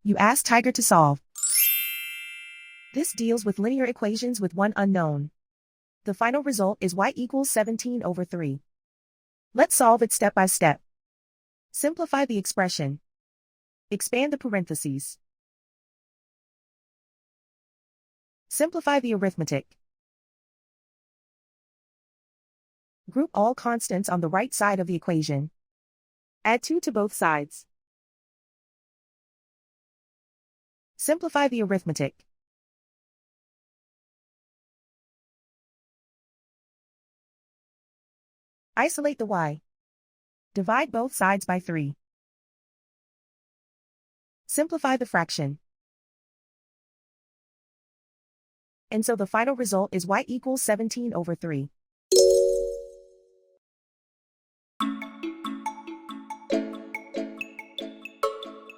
You ask Tiger to solve. This deals with linear equations with one unknown. The final result is y equals 17 over 3. Let's solve it step by step. Simplify the expression. Expand the parentheses. Simplify the arithmetic. Group all constants on the right side of the equation. Add 2 to both sides. Simplify the arithmetic. Isolate the y. Divide both sides by 3. Simplify the fraction. And so the final result is y equals 17 over 3.